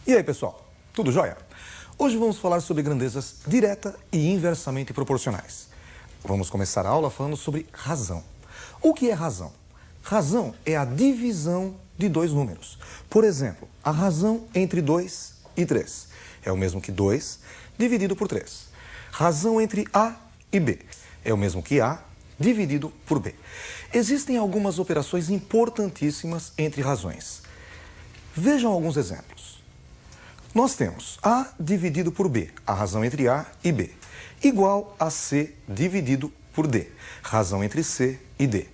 E aí, pessoal, tudo jóia? Hoje vamos falar sobre grandezas direta e inversamente proporcionais. Vamos começar a aula falando sobre razão. O que é razão? Razão é a divisão de dois números. Por exemplo, a razão entre 2 e 3 é o mesmo que 2 dividido por 3. Razão entre A e B é o mesmo que A dividido por B. Existem algumas operações importantíssimas entre razões. Vejam alguns exemplos. Nós temos A dividido por B, a razão entre A e B, igual a C dividido por D, razão entre C e D.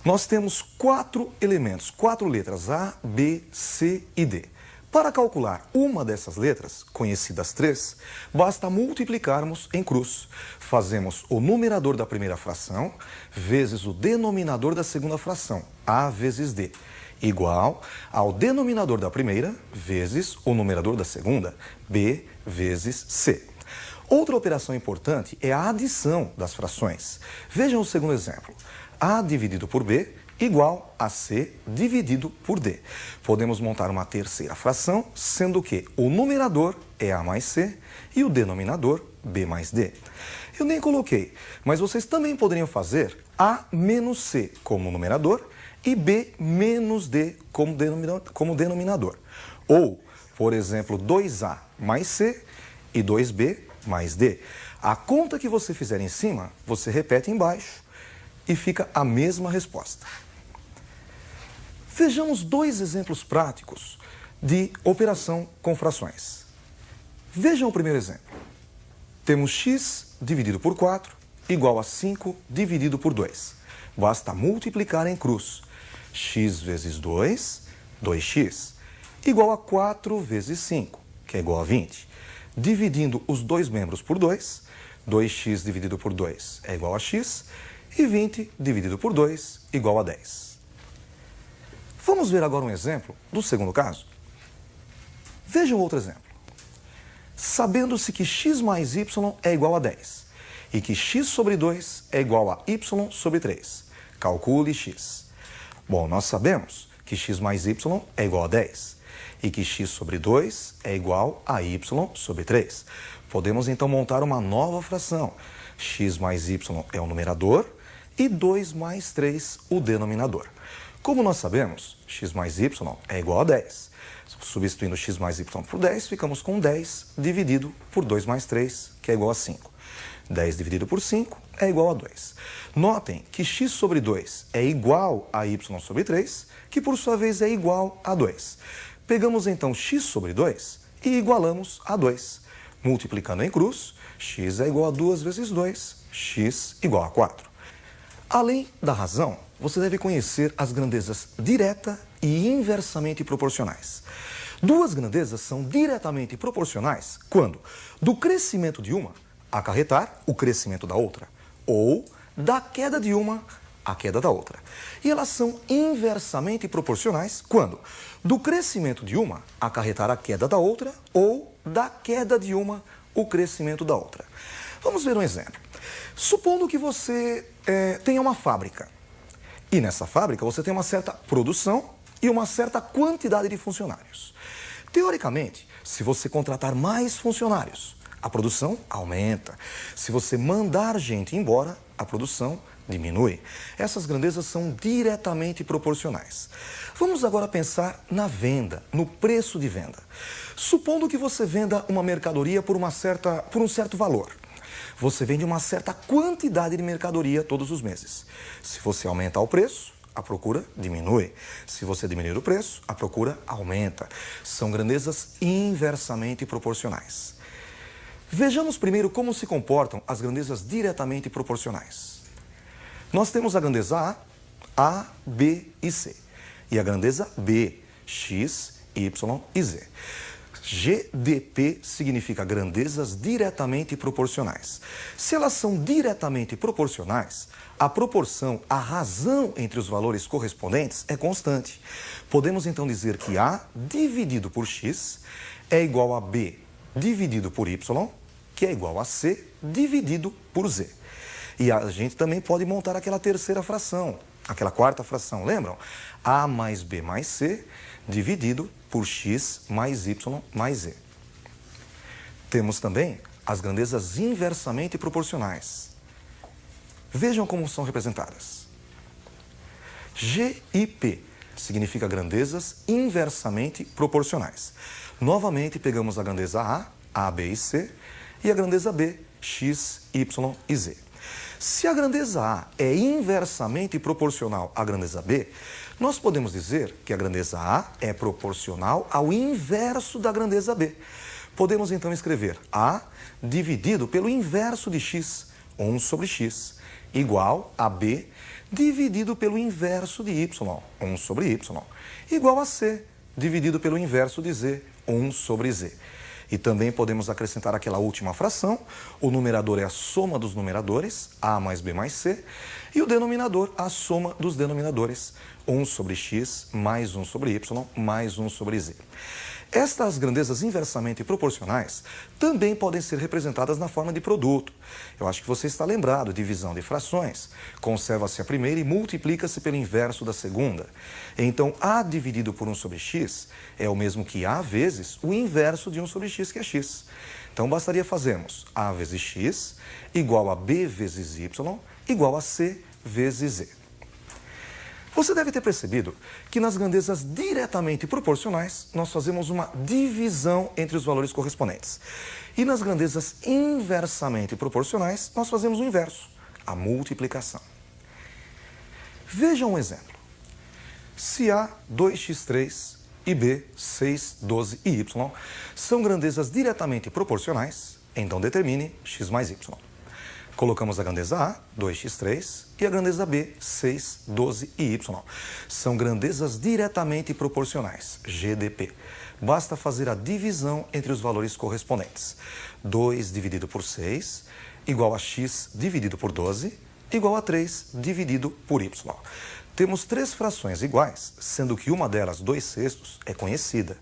Nós temos 4 elementos, 4 letras, A, B, C e D. Para calcular uma dessas letras, conhecidas 3, basta multiplicarmos em cruz. Fazemos o numerador da primeira fração vezes o denominador da segunda fração, A vezes D, igual ao denominador da primeira vezes o numerador da segunda, B vezes C. Outra operação importante é a adição das frações. Vejam o segundo exemplo. A dividido por B igual a C dividido por D. Podemos montar uma terceira fração, sendo que o numerador é A mais C e o denominador B mais D. Eu nem coloquei, mas vocês também poderiam fazer A menos C como numerador e B menos D como denominador. Ou, por exemplo, 2A mais C e 2B mais D. A conta que você fizer em cima, você repete embaixo e fica a mesma resposta. Vejamos 2 exemplos práticos de operação com frações. Vejam o primeiro exemplo. Temos x dividido por 4 igual a 5 dividido por 2. Basta multiplicar em cruz. X vezes 2, 2x, igual a 4 vezes 5, que é igual a 20. Dividindo os dois membros por 2, 2x dividido por 2 é igual a x, e 20 dividido por 2 igual a 10. Vamos ver agora um exemplo do segundo caso? Vejam outro exemplo. Sabendo-se que x mais y é igual a 10 e que x sobre 2 é igual a y sobre 3, calcule x. Bom, nós sabemos que x mais y é igual a 10 e que x sobre 2 é igual a y sobre 3. Podemos então montar uma nova fração. X mais y é o numerador e 2 mais 3 o denominador. Como nós sabemos, x mais y é igual a 10. Substituindo x mais y por 10, ficamos com 10 dividido por 2 mais 3, que é igual a 5. 10 dividido por 5 é igual a 2. Notem que x sobre 2 é igual a y sobre 3, que por sua vez é igual a 2. Pegamos então x sobre 2 e igualamos a 2. Multiplicando em cruz, x é igual a 2 vezes 2, x igual a 4. Além da razão, você deve conhecer as grandezas direta e inversamente proporcionais. Duas grandezas são diretamente proporcionais quando do crescimento de uma acarretar o crescimento da outra, ou da queda de uma a queda da outra. E elas são inversamente proporcionais quando do crescimento de uma acarretar a queda da outra, ou da queda de uma o crescimento da outra. Vamos ver um exemplo. Supondo que você tenha uma fábrica, e nessa fábrica você tem uma certa produção e uma certa quantidade de funcionários. Teoricamente, se você contratar mais funcionários, a produção aumenta. Se você mandar gente embora, a produção diminui. Essas grandezas são diretamente proporcionais. Vamos agora pensar na venda, no preço de venda. Supondo que você venda uma mercadoria por um certo valor. Você vende uma certa quantidade de mercadoria todos os meses. Se você aumentar o preço, a procura diminui. Se você diminuir o preço, a procura aumenta. São grandezas inversamente proporcionais. Vejamos primeiro como se comportam as grandezas diretamente proporcionais. Nós temos a grandeza A, B e C. E a grandeza B, X, Y e Z. GDP significa grandezas diretamente proporcionais. Se elas são diretamente proporcionais, a proporção, a razão entre os valores correspondentes é constante. Podemos então dizer que A dividido por X é igual a B dividido por Y, que é igual a C dividido por Z. E a gente também pode montar aquela terceira fração, aquela quarta fração, lembram? A mais B mais C dividido por X mais Y mais Z. Temos também as grandezas inversamente proporcionais. Vejam como são representadas. G e P significa grandezas inversamente proporcionais. Novamente, pegamos a grandeza A, B e C, e a grandeza B, X, Y e Z. Se a grandeza A é inversamente proporcional à grandeza B, nós podemos dizer que a grandeza A é proporcional ao inverso da grandeza B. Podemos então escrever A dividido pelo inverso de X, 1 sobre X, igual a B dividido pelo inverso de Y, 1 sobre Y, igual a C dividido pelo inverso de Z, 1 sobre Z. E também podemos acrescentar aquela última fração, o numerador é a soma dos numeradores, A mais B mais C, e o denominador a soma dos denominadores, 1 sobre X mais 1 sobre Y mais 1 sobre Z. Estas grandezas inversamente proporcionais também podem ser representadas na forma de produto. Eu acho que você está lembrado, divisão de frações. Conserva-se a primeira e multiplica-se pelo inverso da segunda. Então, A dividido por 1 sobre X é o mesmo que A vezes o inverso de 1 sobre X, que é X. Então, bastaria fazermos A vezes X igual a B vezes Y igual a C vezes Z. Você deve ter percebido que nas grandezas diretamente proporcionais, nós fazemos uma divisão entre os valores correspondentes. E nas grandezas inversamente proporcionais, nós fazemos o inverso, a multiplicação. Veja um exemplo. Se A 2x3 e B 6, 12 e Y são grandezas diretamente proporcionais, então determine x mais y. Colocamos a grandeza A, 2x3, e a grandeza B, 6, 12 e Y. São grandezas diretamente proporcionais, GDP. Basta fazer a divisão entre os valores correspondentes. 2 dividido por 6, igual a x dividido por 12, igual a 3 dividido por Y. Temos três frações iguais, sendo que uma delas, 2/6, é conhecida.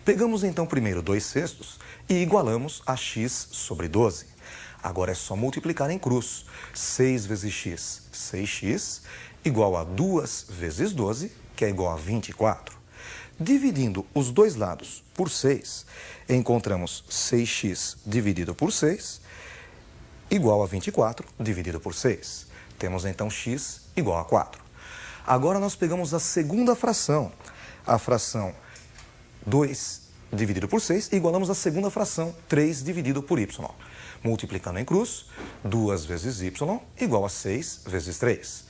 Pegamos então primeiro 2/6 e igualamos a x sobre 12. Agora é só multiplicar em cruz. 6 vezes x, 6x, igual a 2 vezes 12, que é igual a 24. Dividindo os dois lados por 6, encontramos 6x dividido por 6, igual a 24 dividido por 6. Temos então x igual a 4. Agora nós pegamos a segunda fração, a fração 2 dividido por 6, e igualamos a segunda fração, 3 dividido por y. Multiplicando em cruz, 2 vezes y igual a 6 vezes 3.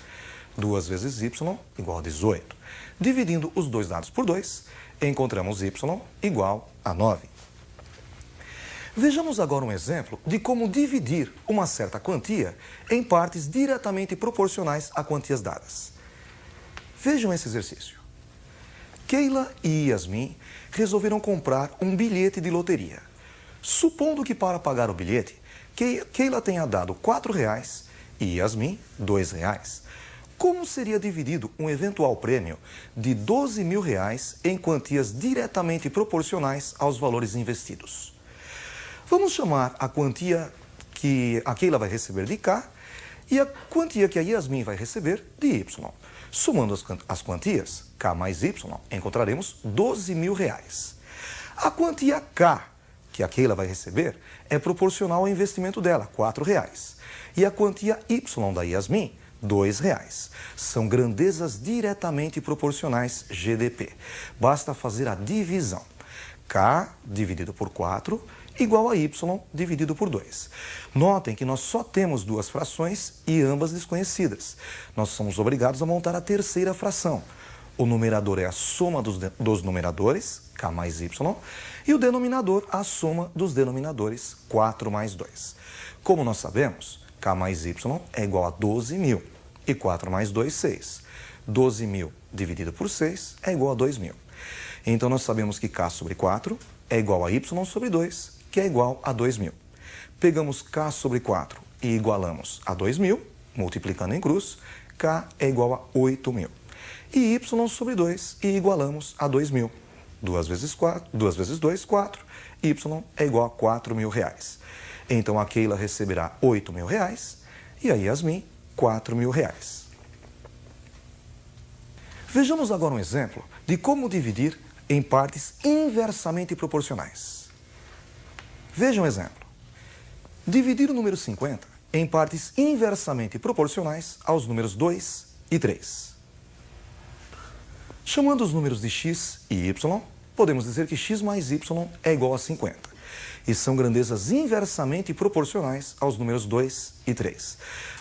2 vezes y igual a 18. Dividindo os dois lados por 2, encontramos y igual a 9. Vejamos agora um exemplo de como dividir uma certa quantia em partes diretamente proporcionais a quantias dadas. Vejam esse exercício. Keila e Yasmin resolveram comprar um bilhete de loteria. Supondo que para pagar o bilhete, Keila tenha dado R$4 e Yasmin R$2. Como seria dividido um eventual prêmio de R$12.000 em quantias diretamente proporcionais aos valores investidos? Vamos chamar a quantia que a Keila vai receber de K e a quantia que a Yasmin vai receber de Y. Somando as quantias, K mais Y, encontraremos R$12.000. A quantia K que a Keila vai receber é proporcional ao investimento dela, R$4. E a quantia Y da Yasmin, R$2. São grandezas diretamente proporcionais, GDP. Basta fazer a divisão. K dividido por 4 igual a Y dividido por 2. Notem que nós só temos duas frações e ambas desconhecidas. Nós somos obrigados a montar a terceira fração. O numerador é a soma dos numeradores, K mais Y, e o denominador a soma dos denominadores, 4 mais 2. Como nós sabemos, K mais Y é igual a 12.000 e 4 mais 2, 6. 12.000 dividido por 6 é igual a 2.000. Então nós sabemos que K sobre 4 é igual a Y sobre 2, que é igual a 2.000. Pegamos K sobre 4 e igualamos a 2.000, multiplicando em cruz, K é igual a 8.000. E Y sobre 2 e igualamos a 2.000. 2 vezes 2, 4. Y é igual a R$4.000. Então a Keila receberá R$8.000 e a Yasmin R$4.000. Vejamos agora um exemplo de como dividir em partes inversamente proporcionais. Veja um exemplo. Dividir o número 50 em partes inversamente proporcionais aos números 2 e 3. Chamando os números de x e y, podemos dizer que x mais y é igual a 50. E são grandezas inversamente proporcionais aos números 2 e 3.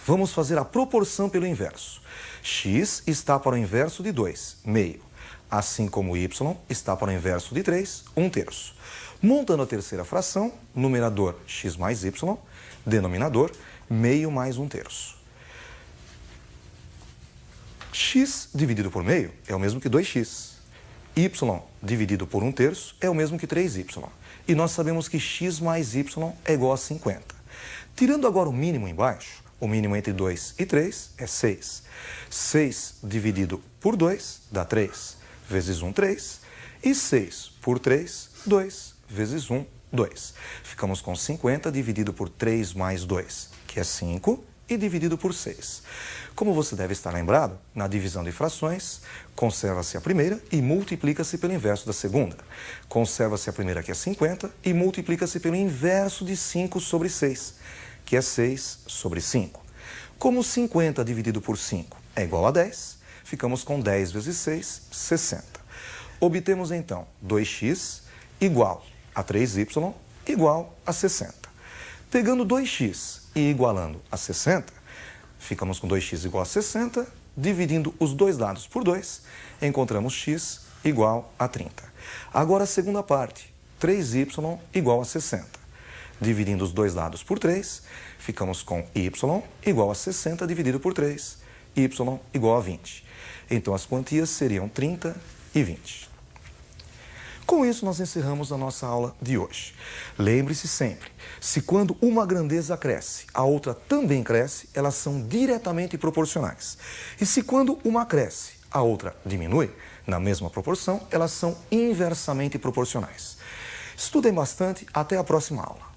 Vamos fazer a proporção pelo inverso. X está para o inverso de 2, meio. Assim como y está para o inverso de 3, 1/3. Montando a terceira fração, numerador x mais y, denominador meio mais 1/3. X dividido por meio é o mesmo que 2x. Y dividido por 1/3 é o mesmo que 3y. E nós sabemos que x mais y é igual a 50. Tirando agora o mínimo embaixo, o mínimo entre 2 e 3 é 6. 6 dividido por 2 dá 3, vezes 1, 3. E 6 por 3, 2, vezes 1, 2. Ficamos com 50 dividido por 3 mais 2, que é 5, e dividido por 6. Como você deve estar lembrado, na divisão de frações, conserva-se a primeira e multiplica-se pelo inverso da segunda. Conserva-se a primeira, que é 50, e multiplica-se pelo inverso de 5 sobre 6, que é 6 sobre 5. Como 50 dividido por 5 é igual a 10, ficamos com 10 vezes 6, 60. Obtemos então 2x igual a 3y igual a 60. Pegando 2x e igualando a 60, ficamos com 2x igual a 60, dividindo os dois lados por 2, encontramos x igual a 30. Agora a segunda parte, 3y igual a 60. Dividindo os dois lados por 3, ficamos com y igual a 60 dividido por 3, y igual a 20. Então as quantias seriam 30 e 20. Com isso, nós encerramos a nossa aula de hoje. Lembre-se sempre, se quando uma grandeza cresce, a outra também cresce, elas são diretamente proporcionais. E se quando uma cresce, a outra diminui, na mesma proporção, elas são inversamente proporcionais. Estudem bastante, até a próxima aula.